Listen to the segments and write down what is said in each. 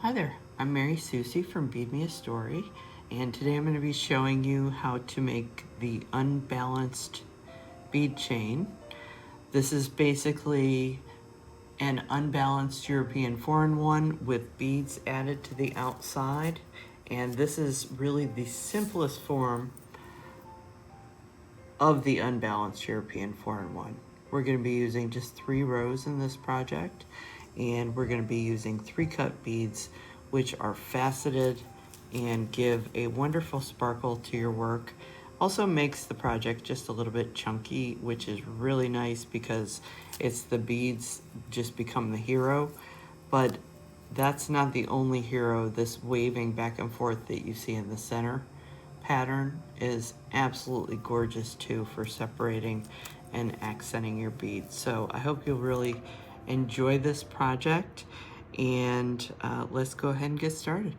Hi there, I'm Mary Susie from Bead Me a Story, and today I'm going to be showing you how to make the unbalanced bead chain. This is basically an unbalanced European 4-in-1 with beads added to the outside, and this is really the simplest form of the unbalanced European 4-in-1. We're going to be using just 3 rows in this project, and we're going to be using 3 cut beads, which are faceted and give a wonderful sparkle to your work. Also makes the project just a little bit chunky, which is really nice because it's the beads just become the hero. But that's not the only hero. This waving back and forth that you see in the center pattern is absolutely gorgeous too for separating and accenting your beads. So I hope you'll really enjoy this project, and let's go ahead and get started.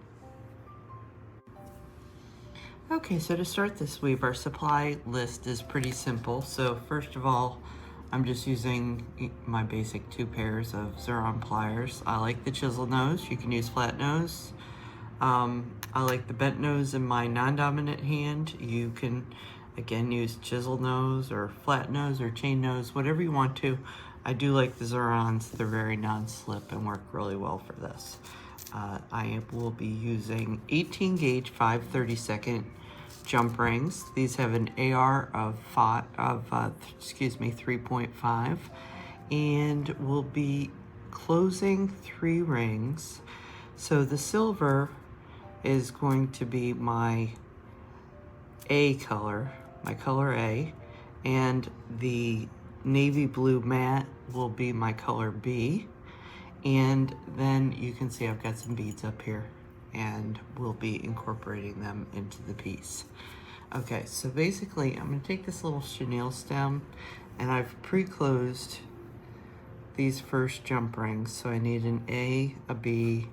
Okay, so to start this weave, our supply list is pretty simple. So first of all, I'm just using my basic 2 pairs of Xuron pliers. I like the chisel nose. You can use flat nose. I like the bent nose in my non-dominant hand. You can, again, use chisel nose or flat nose or chain nose, whatever you want to. I do like the Xurons. They're very non-slip and work really well for this. I will be using 18 gauge 5/32 jump rings. These have an AR of 3.5, and we'll be closing 3 rings. So the silver is going to be my A color, my color A, and the navy blue matte will be my color B. And then you can see I've got some beads up here, and we'll be incorporating them into the piece. Okay, so basically I'm going to take this little chenille stem, and I've pre-closed these first jump rings. So I need an A, a B,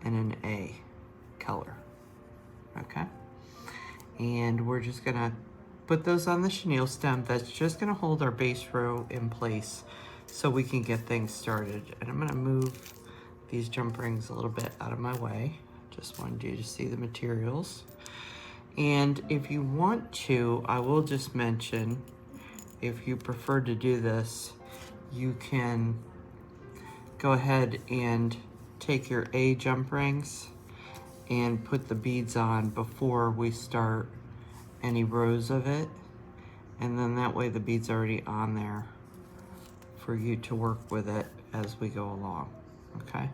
and an A color. Okay, and we're just gonna put those on the chenille stem. That's just gonna hold our base row in place so we can get things started. And I'm gonna move these jump rings a little bit out of my way. Just wanted you to see the materials. And if you want to, I will just mention, if you prefer to do this, you can go ahead and take your A jump rings and put the beads on before we start any rows of it. And then that way the bead's already on there for you to work with it as we go along, okay?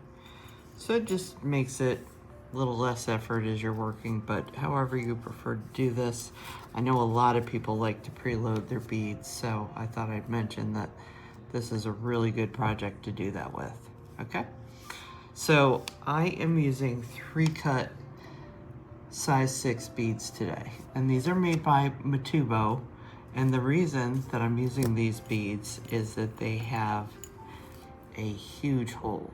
So it just makes it a little less effort as you're working, but however you prefer to do this. I know a lot of people like to preload their beads, so I thought I'd mention that this is a really good project to do that with, okay? So I am using 3 cut size 6 beads today, and these are made by Matubo. And the reason that I'm using these beads is that they have a huge hole,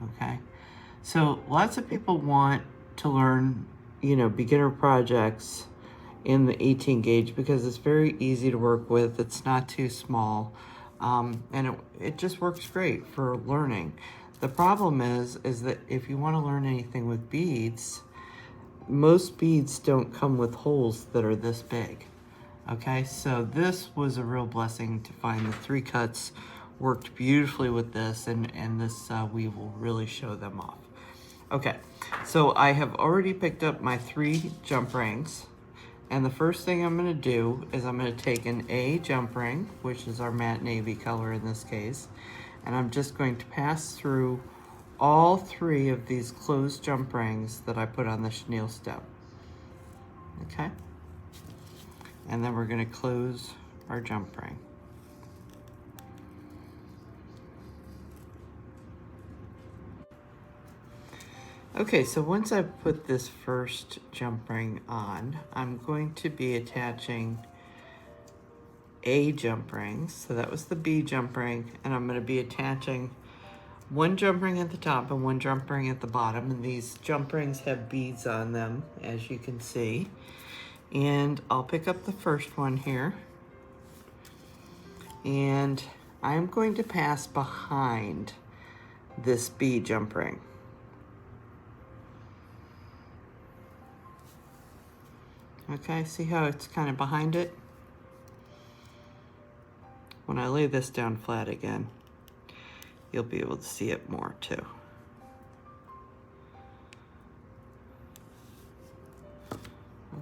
okay? So lots of people want to learn, beginner projects in the 18 gauge because it's very easy to work with. It's not too small, and it just works great for learning. The problem is that if you want to learn anything with beads, most beads don't come with holes that are this big. Okay, so this was a real blessing to find. The 3 cuts worked beautifully with this, and this weave will really show them off. Okay, so I have already picked up my 3 jump rings, and the first thing I'm going to do is I'm going to take an A jump ring, which is our matte navy color in this case, and I'm just going to pass through all 3 of these closed jump rings that I put on the chenille stem. Okay, and then we're going to close our jump ring. Okay, so once I've put this first jump ring on, I'm going to be attaching A jump rings. So that was the B jump ring, and I'm going to be attaching 1 jump ring at the top and 1 jump ring at the bottom. And these jump rings have beads on them, as you can see. And I'll pick up the first one here, and I'm going to pass behind this B jump ring. Okay, see how it's kind of behind it? When I lay this down flat again, you'll be able to see it more too.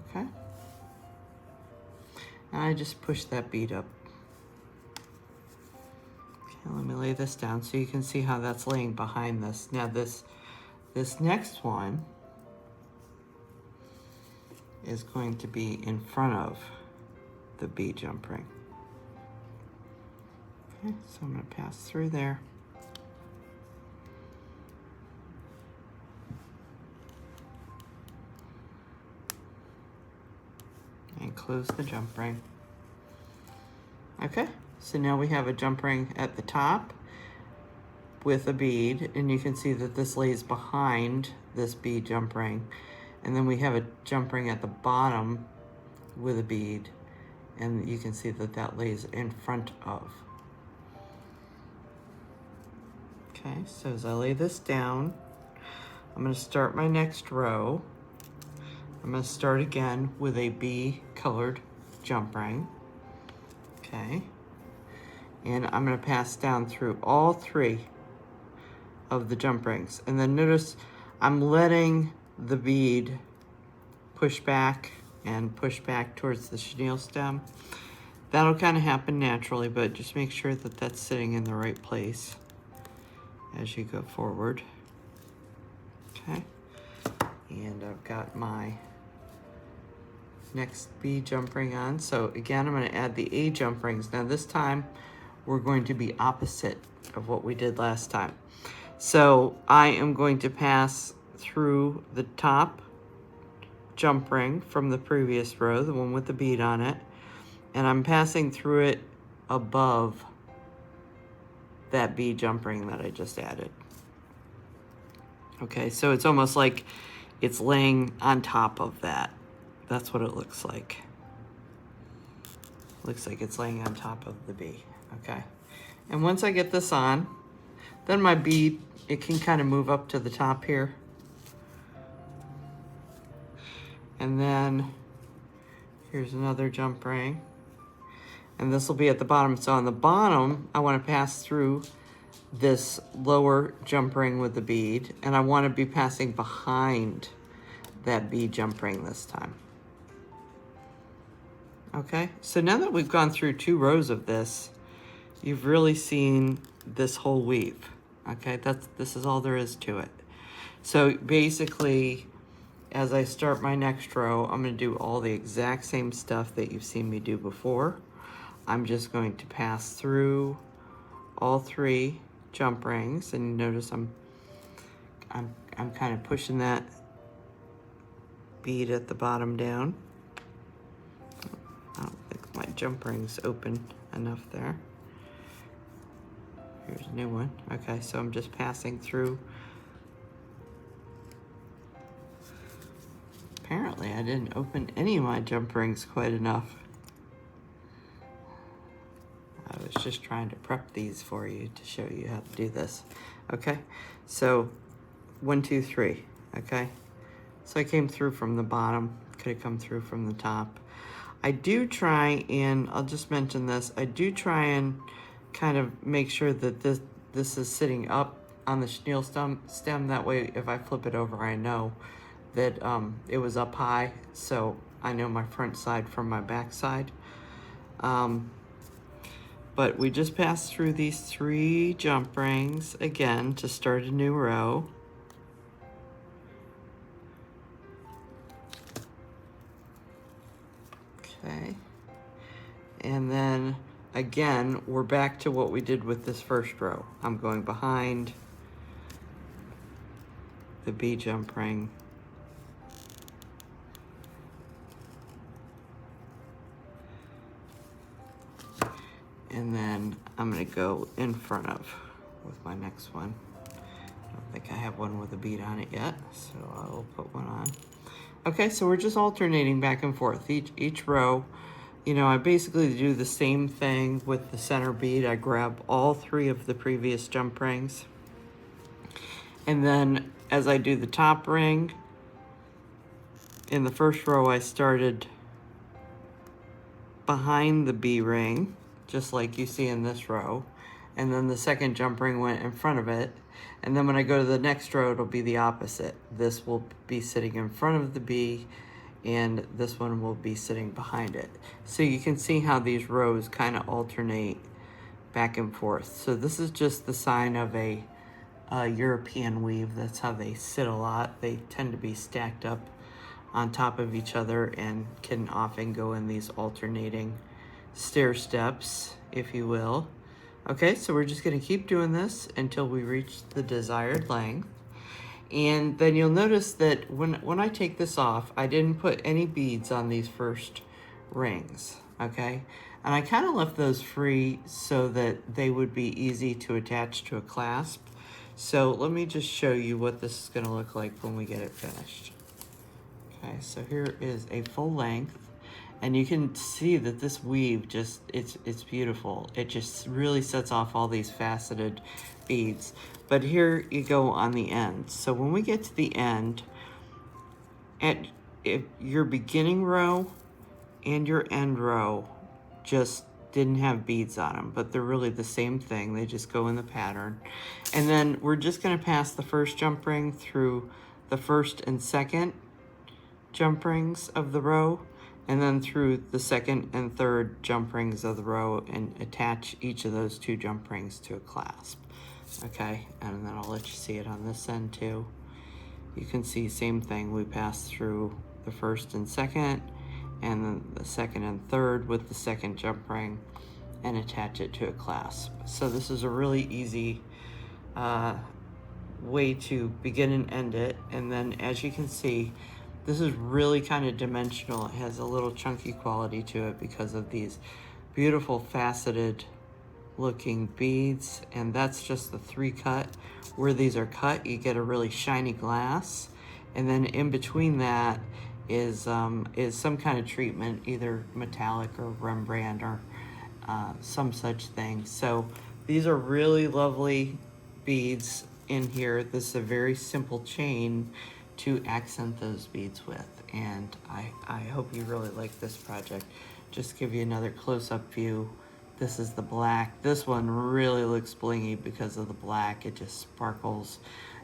Okay. And I just push that bead up. Okay, let me lay this down so you can see how that's laying behind this. Now this next one is going to be in front of the bead jump ring. Okay, so I'm going to pass through there. And close the jump ring. Okay, so now we have a jump ring at the top with a bead, and you can see that this lays behind this bead jump ring. And then we have a jump ring at the bottom with a bead, and you can see that that lays in front of. Okay, so as I lay this down, I'm going to start my next row. I'm going to start again with a bee colored jump ring. Okay, and I'm going to pass down through all 3 of the jump rings. And then notice I'm letting the bead push back and push back towards the chenille stem. That'll kind of happen naturally, but just make sure that that's sitting in the right place as you go forward. Okay, and I've got my next B jump ring on. So again, I'm going to add the A jump rings. Now this time we're going to be opposite of what we did last time. So I am going to pass through the top jump ring from the previous row, the one with the bead on it, and I'm passing through it above that B jump ring that I just added. Okay, so it's almost like it's laying on top of that. That's what it looks like. Looks like it's laying on top of the B. Okay, and once I get this on, then my bead, it can kind of move up to the top here. And then here's another jump ring. And this will be at the bottom. So on the bottom, I want to pass through this lower jump ring with the bead, and I want to be passing behind that bead jump ring this time. Okay, so now that we've gone through 2 rows of this, you've really seen this whole weave. Okay, this is all there is to it. So basically, as I start my next row, I'm going to do all the exact same stuff that you've seen me do before. I'm just going to pass through all 3 jump rings, and notice I'm kind of pushing that bead at the bottom down. I don't think my jump ring's open enough there. Here's a new one. Okay, so I'm just passing through. Apparently I didn't open any of my jump rings quite enough. I was just trying to prep these for you to show you how to do this. Okay, so 1, 2, 3. Okay, so I came through from the bottom, could have come through from the top. I do try, and I'll just mention this, I do try and kind of make sure that this is sitting up on the chenille stem. That way if I flip it over, I know that it was up high, so I know my front side from my back side. But we just passed through these 3 jump rings again to start a new row. Okay, and then again, we're back to what we did with this first row. I'm going behind the B jump ring. And then I'm gonna go in front of with my next one. I don't think I have one with a bead on it yet, so I'll put one on. Okay, so we're just alternating back and forth. Each row, you know, I basically do the same thing with the center bead. I grab all 3 of the previous jump rings. And then as I do the top ring, in the first row I started behind the B ring, just like you see in this row, and then the second jump ring went in front of it, and then when I go to the next row it'll be the opposite. This will be sitting in front of the B, and this one will be sitting behind it. So you can see how these rows kind of alternate back and forth. So this is just the sign of a European weave. That's how they sit a lot. They tend to be stacked up on top of each other and can often go in these alternating stair steps, if you will. Okay, so we're just gonna keep doing this until we reach the desired length. And then you'll notice that when I take this off, I didn't put any beads on these first rings, okay? And I kind of left those free so that they would be easy to attach to a clasp. So let me just show you what this is gonna look like when we get it finished. Okay, so here is a full length, and you can see that this weave just, it's beautiful. It just really sets off all these faceted beads. But here you go on the end. So when we get to the end, your beginning row and your end row just didn't have beads on them, but they're really the same thing. They just go in the pattern. And then we're just gonna pass the first jump ring through the first and second jump rings of the row, and then through the second and third jump rings of the row, and attach each of those two jump rings to a clasp. Okay, and then I'll let you see it on this end too. You can see same thing. We pass through the first and second, and then the second and third with the second jump ring, and attach it to a clasp. So this is a really easy way to begin and end it. And then as you can see, this is really kind of dimensional. It has a little chunky quality to it because of these beautiful faceted looking beads. And that's just the 3 cut. Where these are cut, you get a really shiny glass. And then in between that is some kind of treatment, either metallic or Rembrandt or some such thing. So these are really lovely beads in here. This is a very simple chain to accent those beads with, and I hope you really like this project. Just give you another close-up view. This is the black. This one really looks blingy because of the black. It just sparkles,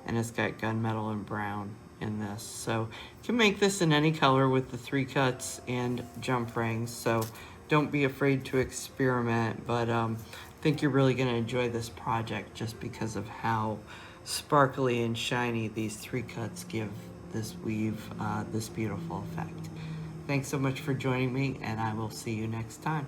and it's got gunmetal and brown in this. So you can make this in any color with the 3 cuts and jump rings, so don't be afraid to experiment. But I think you're really going to enjoy this project just because of how sparkly and shiny these 3 cuts give this weave this beautiful effect. Thanks so much for joining me, and I will see you next time.